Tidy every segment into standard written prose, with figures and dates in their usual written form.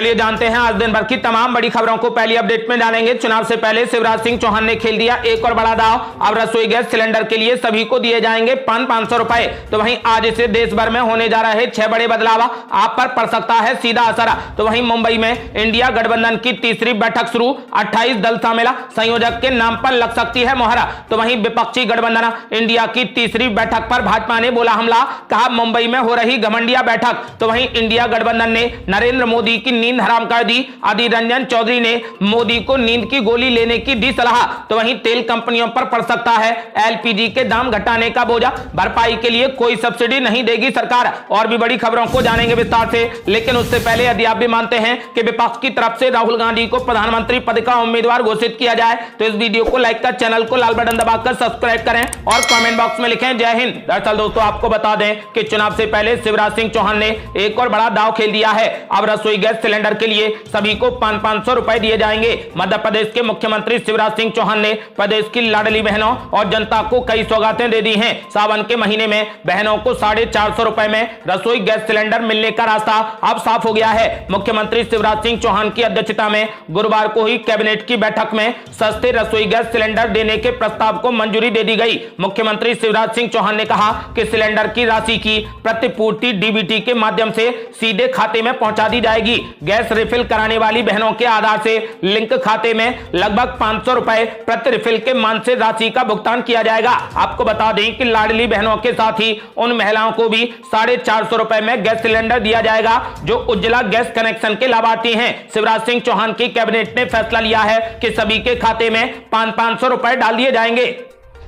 चलिए जानते हैं आज दिन भर की तमाम बड़ी खबरों को। पहली अपडेट में जानेंगे, चुनाव से पहले शिवराज सिंह चौहान ने खेल दिया एक और बड़ा दांव। अब रसोई गैस सिलेंडर के लिए सभी को दिए जाएंगे 500 रुपए। तो वहीं आज से देश भर में होने जा रहे 6 बड़े बदलाव, आप पर पड़ सकता है सीधा असर। तो वहीं मुंबई में इंडिया गठबंधन की तीसरी बैठक शुरू, 28 दल शामिल, संयोजक के नाम पर लग सकती है मोहर। तो वहीं विपक्षी गठबंधन इंडिया की तीसरी बैठक पर भाजपा ने बोला हमला, कहा मुंबई में हो रही घमंडिया बैठक। तो वहीं इंडिया गठबंधन ने नरेंद्र मोदी की नींद हराम कर दी, अधीर रंजन चौधरी ने मोदी को नींद की गोली लेने की दी सलाह। तो वहीं तेल कंपनियों पर पड़ सकता है एलपीजी के दाम घटाने का बोझा, भरपाई के लिए कोई सब्सिडी नहीं देगी सरकार। और भी बड़ी खबरों को जानेंगे विस्तार से, लेकिन उससे पहले यदि आप भी मानते हैं कि विपक्ष की तरफ से राहुल गांधी को प्रधानमंत्री पद का उम्मीदवार घोषित किया जाए तो इस वीडियो को लाइक कर, चैनल को लाल बटन दबाकर सब्सक्राइब करें और कमेंट बॉक्स में लिखें जय हिंद। दरअसल दोस्तों आपको बता दें कि चुनाव से पहले शिवराज सिंह चौहान ने एक और बड़ा दांव खेल दिया है। अब रसोई गैस सिलेंडर के लिए सभी को 500 रुपए दिए जाएंगे। मध्य प्रदेश के मुख्यमंत्री शिवराज सिंह चौहान ने प्रदेश की लाडली बहनों और जनता को कई सौगातें दे दी हैं। सावन के महीने में बहनों को 450 रुपए में रसोई गैस सिलेंडर मिलने का रास्ता अब साफ हो गया है। मुख्यमंत्री शिवराज सिंह चौहान की अध्यक्षता में गुरुवार को हुई कैबिनेट की बैठक में सस्ते रसोई गैस सिलेंडर देने के प्रस्ताव को मंजूरी दे दी गई। मुख्यमंत्री शिवराज सिंह चौहान ने कहा कि सिलेंडर की राशि की प्रतिपूर्ति डीबीटी के माध्यम से सीधे खाते में पहुंचा दी जाएगी। गैस रिफिल कराने वाली बहनों के आधार से लिंक खाते में लगभग 500 रुपए प्रति रिफिल के मान से राशि का भुगतान किया जाएगा। आपको बता दें कि लाडली बहनों के साथ ही उन महिलाओं को भी 450 रुपए में गैस सिलेंडर दिया जाएगा जो उज्ज्वला गैस कनेक्शन के लाभार्थी हैं। शिवराज सिंह चौहान की कैबिनेट ने फैसला लिया है कि सभी के खाते में 500 रुपए डाल दिए जाएंगे।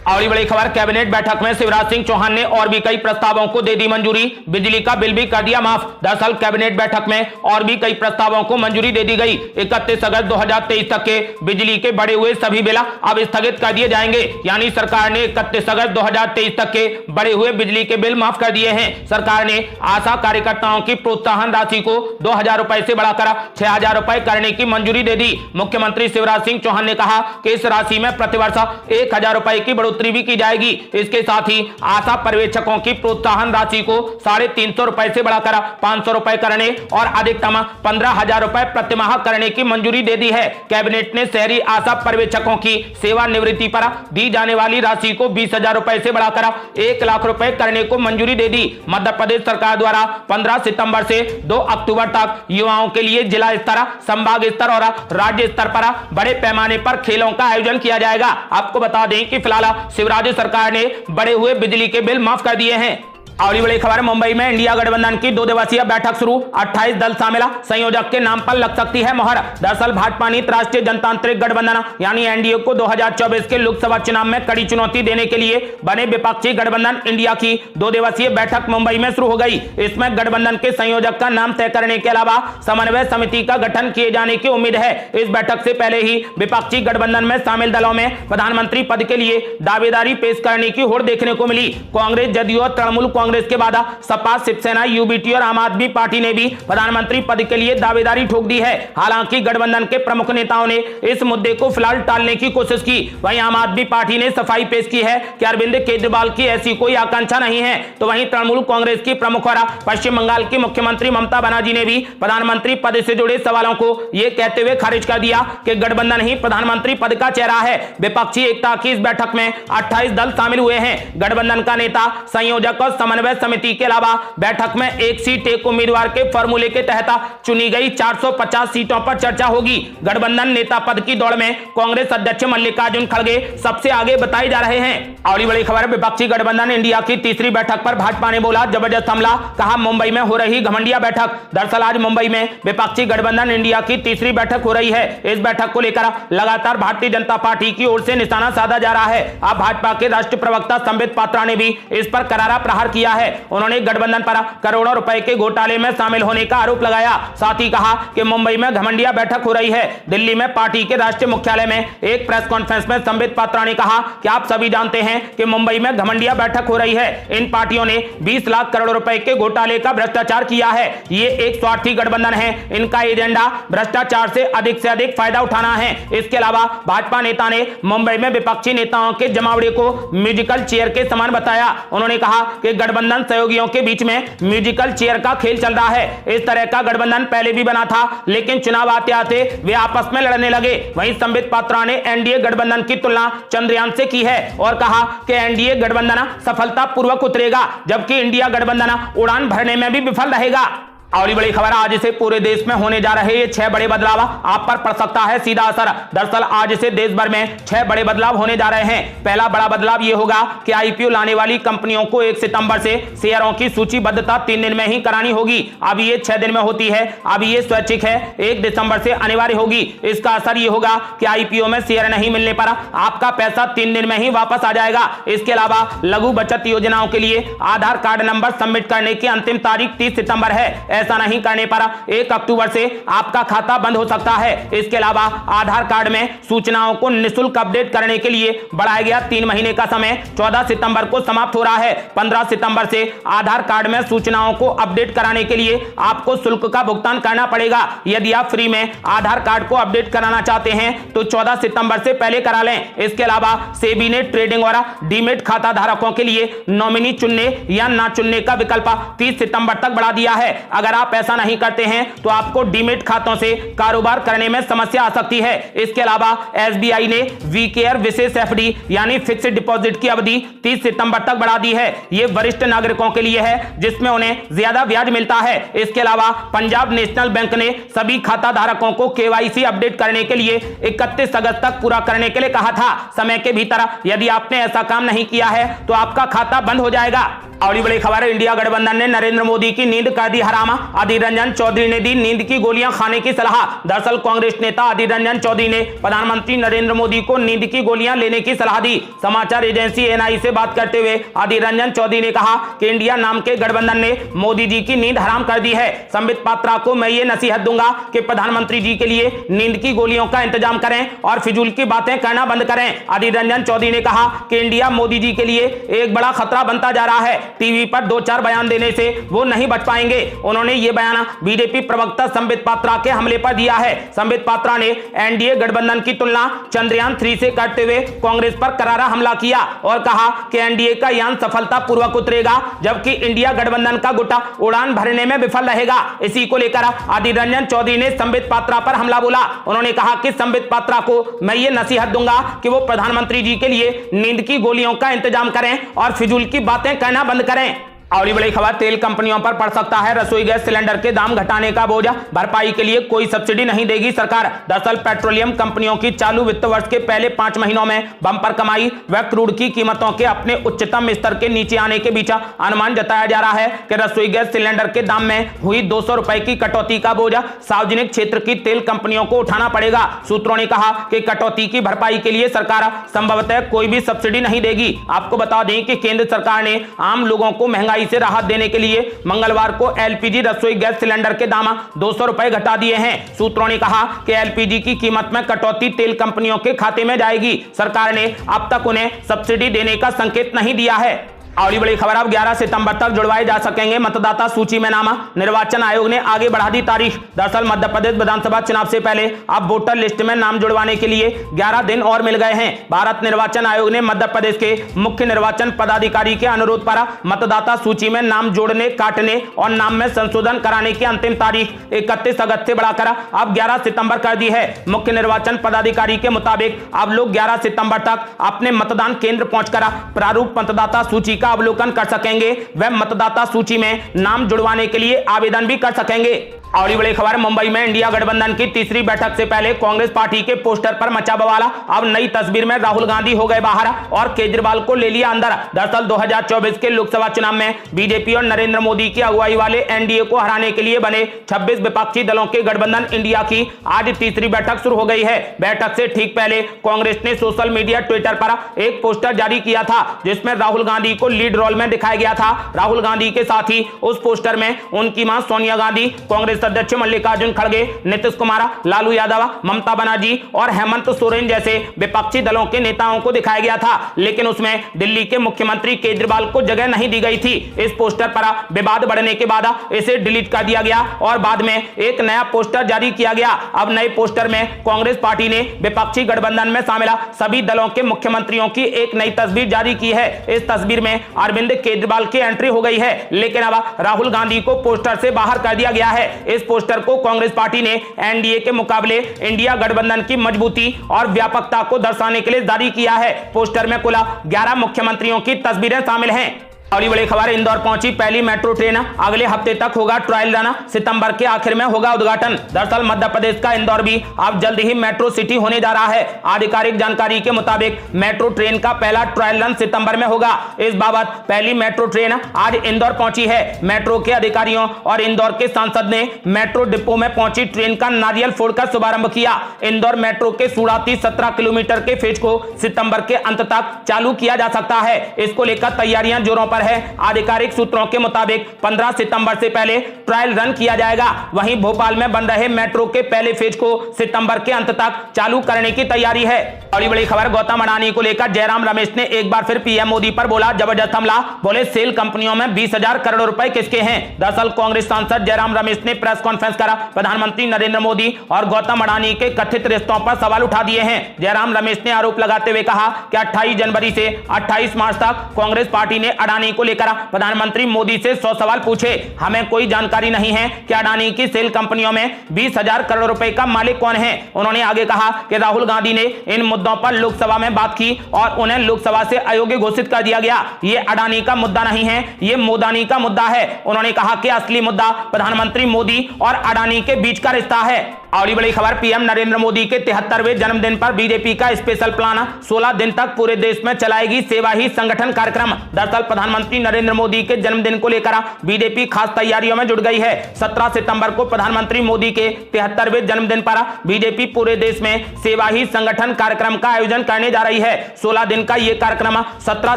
और बड़ी खबर, कैबिनेट बैठक में शिवराज सिंह चौहान ने और भी कई प्रस्तावों को दे दी मंजूरी, बिजली का बिल भी कर दिया माफ। दरअसल कैबिनेट बैठक में और भी कई प्रस्तावों को मंजूरी दे दी गई। 31 अगस्त 2023 तक के बिजली के बढ़े हुए सभी बिल अब स्थगित कर दिए जाएंगे। यानी सरकार ने 31 अगस्त 2023 तक के बढ़े हुए बिजली के बिल माफ कर दिए हैं। सरकार ने आशा कार्यकर्ताओं की प्रोत्साहन राशि को 2000 रुपए से बढ़ाकर 6000 रुपए करने की मंजूरी दे दी। मुख्यमंत्री शिवराज सिंह चौहान ने कहा कि इस राशि में प्रतिवर्ष 1000 रुपए की भी की जाएगी। इसके साथ ही आशा पर्यवेक्षकों की प्रोत्साहन राशि को 350 रुपए से बढ़ाकर 500 रुपए करने और अधिकतम 15000 रुपए प्रतिमाह करने की मंजूरी दे दी है। कैबिनेट ने शहरी आशा पर्यवेक्षकों की सेवानिवृत्ति पर दी जाने वाली राशि को 20,000 रुपए से बढ़ाकर 1 लाख रुपए करने को मंजूरी दे दी। मध्य प्रदेश सरकार द्वारा 15 सितंबर से 2 अक्टूबर तक युवाओं के लिए जिला स्तर, संभाग स्तर और राज्य स्तर पर बड़े पैमाने पर खेलों का आयोजन किया जाएगा। आपको बता दें कि फिलहाल शिवराज सरकार ने बढ़े हुए बिजली के बिल माफ कर दिए हैं। और बड़ी खबर, मुंबई में इंडिया गठबंधन की 2 दिवसीय बैठक शुरू, 28 दल शामिल, संयोजक के नाम पर लग सकती है मोहर। दरअसल भाजपा ने राष्ट्रीय जनतांत्रिक गठबंधन यानी एनडीए को 2024 के लोकसभा चुनाव में कड़ी चुनौती देने के लिए बने विपक्षी गठबंधन इंडिया की 2 दिवसीय बैठक मुंबई में शुरू हो गई। इसमें गठबंधन के संयोजक का नाम तय करने के अलावा समन्वय समिति का गठन किए जाने की उम्मीद है। इस बैठक से पहले ही विपक्षी गठबंधन में शामिल दलों में प्रधानमंत्री पद के लिए दावेदारी पेश करने की होड़ देखने को मिली। कांग्रेस, जदयू और तृणमूल कांग्रेस के बाद सपा, शिवसेना, यूबीटी और आम आदमी पार्टी ने भी प्रधानमंत्री पद के लिए दावेदारी ठोक दी है। हालांकि गठबंधन के प्रमुख नेताओं ने इस मुद्दे को फिलहाल टालने की कोशिश की। वहीं आम आदमी पार्टी ने सफाई पेश की है कि अरविंद केजरीवाल की ऐसी कोई आकांक्षा नहीं है। तो वहीं तृणमूल कांग्रेस की प्रमुख और पश्चिम बंगाल की मुख्यमंत्री ममता बनर्जी ने भी प्रधानमंत्री पद से जुड़े सवालों को यह कहते हुए खारिज कर दिया कि गठबंधन ही प्रधानमंत्री पद का चेहरा है। विपक्षी एकता की इस बैठक में 28 दल शामिल हुए हैं। गठबंधन का नेता, संयोजक और समन्वय समिति के अलावा बैठक में एक सीट एक उम्मीदवार के फॉर्मूले के तहत चुनी गई 450 सीटों पर चर्चा होगी। गठबंधन नेता पद की दौड़ में कांग्रेस अध्यक्ष मल्लिकार्जुन खड़गे सबसे आगे बताए जा रहे हैं। और बड़ी खबर, विपक्षी गठबंधन इंडिया की तीसरी बैठक पर भाजपा ने बोला जबरदस्त हमला, कहा मुंबई में हो रही घमंडिया बैठक। दरअसल आज मुंबई में विपक्षी गठबंधन इंडिया की तीसरी बैठक हो रही है। इस बैठक को लेकर लगातार भारतीय जनता पार्टी की ओर से निशाना साधा जा रहा है। अब भाजपा के राष्ट्रीय प्रवक्ता संबित पात्रा ने भी इस पर करारा प्रहार किया है। उन्होंने गठबंधन पर करोड़ों रुपए के घोटाले में शामिल होने का आरोप लगाया। साथ ही कहा कि मुंबई में घमंडिया बैठक हो रही है। दिल्ली में पार्टी के राष्ट्रीय मुख्यालय में एक प्रेस कॉन्फ्रेंस में संबित पात्रा ने कहा कि आप सभी जानते हैं कि मुंबई में घमंडिया बैठक हो रही है। इन पार्टियों ने 20 लाख करोड़ रुपए के घोटाले का भ्रष्टाचार किया है। ये एक स्वार्थी गठबंधन है। इनका एजेंडा भ्रष्टाचार से अधिक फायदा उठाना है। इसके अलावा भाजपा नेता ने मुंबई में विपक्षी नेताओं के जमावड़े को म्यूजिकल चेयर के समान बताया। उन्होंने कहा कि गठबंधन गठबंधन सहयोगियों के बीच में म्यूजिकल चेयर का खेल चल रहा है। इस तरह का गठबंधन पहले भी बना था, लेकिन चुनाव आते आते वे आपस में लड़ने लगे। वहीं संबित पात्रा ने एनडीए गठबंधन की तुलना चंद्रयान से की है और कहा कि एनडीए गठबंधन सफलतापूर्वक उतरेगा, जबकि इंडिया गठबंधन उड़ान भरने में भी विफल रहेगा। अगली बड़ी खबर, आज से पूरे देश में होने जा रहे ये 6 बड़े बदलाव आप पर पड़ सकता है सीधा असर। दरअसल आज से देश भर में 6 बड़े बदलाव होने जा रहे हैं। पहला बड़ा बदलाव ये होगा कि आईपीओ लाने वाली कंपनियों को 1 सितंबर से शेयरों की सूचीबद्धता 3 दिन में ही करानी होगी। अब ये 6 दिन में होती है, अब ये स्वैच्छिक है, 1 दिसंबर से अनिवार्य होगी। इसका असर ये होगा कि आईपीओ में शेयर नहीं मिलने पर आपका पैसा 3 दिन में ही वापस आ जाएगा। इसके अलावा लघु बचत योजनाओं के लिए आधार कार्ड नंबर सबमिट करने की अंतिम तारीख 30 सितंबर है। ऐसा नहीं करने पर 1 अक्टूबर से आपका खाता बंद हो सकता है। इसके अलावा आधार कार्ड में सूचनाओं को निःशुल्क अपडेट करने के लिए बढ़ाया गया 3 महीने का समय 14 सितंबर को समाप्त हो रहा है। 15 सितंबर से आधार कार्ड में सूचनाओं को अपडेट कराने के लिए आपको शुल्क का भुगतान करना पड़ेगा। यदि आप फ्री में आधार कार्ड को अपडेट कराना चाहते हैं तो 14 सितंबर से पहले करा लें। इसके अलावा सेबी ने ट्रेडिंग और डीमेट खाता धारकों के लिए नॉमिनी चुनने या ना चुनने का विकल्प 30 सितंबर तक बढ़ा दिया है। अगर आप ऐसा नहीं करते हैं तो आपको डीमेट खातों से कारोबार करने में समस्या आ सकती है। इसके अलावा एसबीआई ने वीकेयर विशेष एफडी यानी फिक्स्ड डिपॉजिट की अवधि 30 सितंबर तक बढ़ा दी है। यह वरिष्ठ नागरिकों के लिए है जिसमें उन्हें ज्यादा ब्याज मिलता है। इसके अलावा पंजाब नेशनल बैंक ने सभी खाता धारकों को केवाईसी अपडेट करने के लिए 31 अगस्त तक पूरा करने के लिए कहा था। समय के भीतर यदि आपने ऐसा काम नहीं किया है तो आपका खाता बंद हो जाएगा। अगली बड़ी खबर, इंडिया गठबंधन ने नरेंद्र मोदी की नींद कर दी हराम। अधीर रंजन चौधरी ने दी नींद की गोलियां खाने की सलाह। दरअसल कांग्रेस नेता अधीर रंजन चौधरी ने प्रधानमंत्री नरेंद्र मोदी को नींद की गोलियां लेने की सलाह दी। समाचार एजेंसी एनआई से बात करते हुए अधीर रंजन चौधरी ने कहा कि इंडिया नाम के गठबंधन ने मोदी जी की नींद हराम कर दी है। संबित पात्रा को मैं ये नसीहत दूंगा कि प्रधानमंत्री जी के लिए नींद की गोलियों का इंतजाम करें और फिजूल की बातें करना बंद करें। अधीर रंजन चौधरी ने कहा कि इंडिया मोदी जी के लिए एक बड़ा खतरा बनता जा रहा है। टीवी पर 2-4 बयान देने से वो नहीं बच पाएंगे। उन्होंने ये बयान बीजेपी प्रवक्ता संबित पात्रा के हमले पर दिया है। संबित पात्रा ने एनडीए गठबंधन की तुलना चंद्रयान 3 से करते हुए कांग्रेस पर करारा हमला किया और कहा कि एनडीए का यान सफलतापूर्वक उतरेगा, जबकि इंडिया गठबंधन का गुटा उड़ान भरने में विफल रहेगा। इसी को लेकर अधीर रंजन चौधरी ने संबित पात्रा पर हमला बोला। उन्होंने कहा कि संबित पात्रा को मैं ये नसीहत दूंगा कि वो प्रधानमंत्री जी के लिए नींद की गोलियों का इंतजाम करें और फिजूल की बातें करना बंद करें। अगली बड़ी खबर, तेल कंपनियों पर पड़ सकता है रसोई गैस सिलेंडर के दाम घटाने का बोझ। भरपाई के लिए कोई सब्सिडी नहीं देगी सरकार। दरअसल पेट्रोलियम कंपनियों की चालू वित्त वर्ष के पहले 5 महीनों में बंपर कमाई व क्रूड की कीमतों के अपने उच्चतम स्तर के नीचे आने के बीच अनुमान जताया जा रहा है कि रसोई गैस सिलेंडर के दाम में हुई 200 रुपए की कटौती का बोझ सार्वजनिक क्षेत्र की तेल कंपनियों को उठाना पड़ेगा। सूत्रों ने कहा कि कटौती की भरपाई के लिए सरकार संभवतः कोई भी सब्सिडी नहीं देगी। आपको बता दें कि केंद्र सरकार ने आम लोगों को महंगाई से राहत देने के लिए मंगलवार को एलपीजी रसोई गैस सिलेंडर के दाम 200 रुपए घटा दिए हैं। सूत्रों ने कहा कि एलपीजी की कीमत में कटौती तेल कंपनियों के खाते में जाएगी। सरकार ने अब तक उन्हें सब्सिडी देने का संकेत नहीं दिया है। अगली बड़ी खबर, अब 11 सितंबर तक जुड़वाए जा सकेंगे मतदाता सूची में नाम। निर्वाचन आयोग ने आगे बढ़ा दी तारीख। दरअसल मध्य प्रदेश विधानसभा चुनाव से पहले अब वोटर लिस्ट में नाम जुड़वाने के लिए 11 दिन और मिल गए हैं। भारत निर्वाचन आयोग ने मध्य प्रदेश के मुख्य निर्वाचन पदाधिकारी के अनुरोध पर मतदाता सूची में नाम जोड़ने, काटने और नाम में संशोधन कराने की अंतिम तारीख 31 अगस्त से बढ़ाकर अब 11 सितंबर कर दी है। मुख्य निर्वाचन पदाधिकारी के मुताबिक अब लोग 11 सितंबर तक अपने मतदान केंद्र पहुंचकर प्रारूप मतदाता सूची का अवलोकन कर सकेंगे। वे मतदाता सूची में नाम जुड़वाने के लिए आवेदन भी कर सकेंगे। अगली बड़ी खबर, मुंबई में इंडिया गठबंधन की तीसरी बैठक से पहले कांग्रेस पार्टी के पोस्टर पर मचा बवाला। अब नई तस्वीर में राहुल गांधी हो गए बाहर और केजरीवाल को ले लिया अंदर। दरअसल 2024 के लोकसभा चुनाव में बीजेपी और नरेंद्र मोदी की अगुवाई वाले एनडीए को हराने के लिए बने 26 विपक्षी दलों के गठबंधन इंडिया की आज तीसरी बैठक शुरू हो गई है। बैठक से ठीक पहले कांग्रेस ने सोशल मीडिया ट्विटर पर एक पोस्टर जारी किया था जिसमें राहुल गांधी को लीड रोल में दिखाया गया था। राहुल गांधी के साथ ही उस पोस्टर में उनकी मां सोनिया गांधी, कांग्रेस अध्यक्ष मल्लिकार्जुन खड़गे, नीतीश कुमार, लालू यादव, ममता बनर्जी और हेमंत सोरेन जैसे विपक्षी दलों के नेताओं को दिखाया गया था, लेकिन उसमें दिल्ली के मुख्यमंत्री केजरीवाल को जगह नहीं दी गई थी। इस पोस्टर पर विवाद बढ़ने के बाद इसे डिलीट कर दिया गया और बाद में एक नया पोस्टर जारी किया गया। अब नए पोस्टर में कांग्रेस पार्टी ने विपक्षी गठबंधन में शामिल सभी दलों के मुख्यमंत्रियों की एक नई तस्वीर जारी की है। इस तस्वीर में अरविंद केजरीवाल की एंट्री हो गई है। लेकिन अब राहुल गांधी को पोस्टर से बाहर कर दिया गया है। इस पोस्टर को कांग्रेस पार्टी ने एनडीए के मुकाबले इंडिया गठबंधन की मजबूती और व्यापकता को दर्शाने के लिए जारी किया है। पोस्टर में कुल 11 मुख्यमंत्रियों की तस्वीरें शामिल हैं। अगली बड़ी खबर, इंदौर पहुंची पहली मेट्रो ट्रेन, अगले हफ्ते तक होगा ट्रायल रन, सितंबर के आखिर में होगा उद्घाटन। दरअसल मध्य प्रदेश का इंदौर भी अब जल्द ही मेट्रो सिटी होने जा रहा है। आधिकारिक जानकारी के मुताबिक मेट्रो ट्रेन का पहला ट्रायल रन सितंबर में होगा। इस बाबत पहली मेट्रो ट्रेन आज इंदौर पहुंची है। मेट्रो के अधिकारियों और इंदौर के सांसद ने मेट्रो डिपो में पहुंची ट्रेन का नारियल फोड़कर शुभारंभ किया। इंदौर मेट्रो के शुरुआती 17 किलोमीटर के फेज को सितंबर के अंत तक चालू किया जा सकता है। इसको लेकर तैयारियां जोरों पर है। आधिकारिक सूत्रों के मुताबिक 15 सितंबर से पहले ट्रायल रन किया जाएगा। वहीं भोपाल में बन रहे मेट्रो के पहले फेज को सितंबर के अंत तक चालू करने की तैयारी है। बड़ी बड़ी खबर, गौतम अडानी को लेकर जयराम रमेश ने एक बार फिर पीएम मोदी पर बोला जबरदस्त हमला। बोले सेल कंपनियों में 20,000 करोड़ रुपए किसके हैं। दरअसल कांग्रेस सांसद जयराम रमेश ने प्रेस कॉन्फ्रेंस कर प्रधानमंत्री नरेंद्र मोदी और गौतम अडानी के कथित रिश्तों पर सवाल उठा दिए हैं। जयराम रमेश ने आरोप लगाते हुए कहा कि 28 जनवरी से 28 मार्च तक कांग्रेस पार्टी ने अडानी को लेकर प्रधानमंत्री मोदी से 100 सवाल पूछे। हमें कोई जानकारी नहीं है कि अडानी की सेल कंपनियों में 20,000 करोड़ रुपए का मालिक कौन है। उन्होंने आगे कहा कि राहुल गांधी ने इन मुद्दों पर लोकसभा में बात की और उन्हें लोकसभा से अयोग्य घोषित कर दिया गया। ये अडानी का मुद्दा नहीं है, ये मोदानी का मुद्दा है। उन्होंने कहा कि असली मुद्दा प्रधानमंत्री मोदी और अडानी के बीच का रिश्ता है। अगली बड़ी खबर, पीएम नरेंद्र मोदी के 73वें जन्मदिन पर बीजेपी का स्पेशल प्लान, 16 दिन तक पूरे देश में चलाएगी सेवा ही संगठन कार्यक्रम। दरअसल प्रधानमंत्री नरेंद्र मोदी के जन्मदिन को लेकर बीजेपी खास तैयारियों में जुट गई है। 17 सितंबर को प्रधानमंत्री मोदी के 73वें जन्मदिन पर बीजेपी पूरे देश में सेवा ही संगठन कार्यक्रम का आयोजन करने जा रही है। 16 दिन का यह कार्यक्रम 17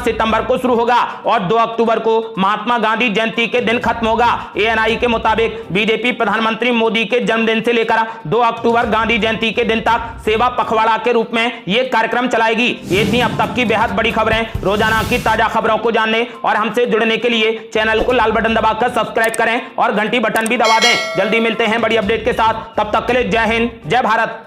सितंबर को शुरू होगा और 2 अक्टूबर को महात्मा गांधी जयंती के दिन खत्म होगा। एएनआई के मुताबिक बीजेपी प्रधानमंत्री मोदी के जन्मदिन से लेकर 2 अक्टूबर गांधी जयंती के दिन तक सेवा पखवाड़ा के रूप में यह कार्यक्रम चलाएगी। ये थी अब तक की बेहद बड़ी खबरें। रोजाना की ताजा खबरों को जानने और हमसे जुड़ने के लिए चैनल को लाल बटन दबाकर सब्सक्राइब करें और घंटी बटन भी दबा दें। जल्दी मिलते हैं बड़ी अपडेट के साथ, तब तक के लिए जय हिंद, जय भारत।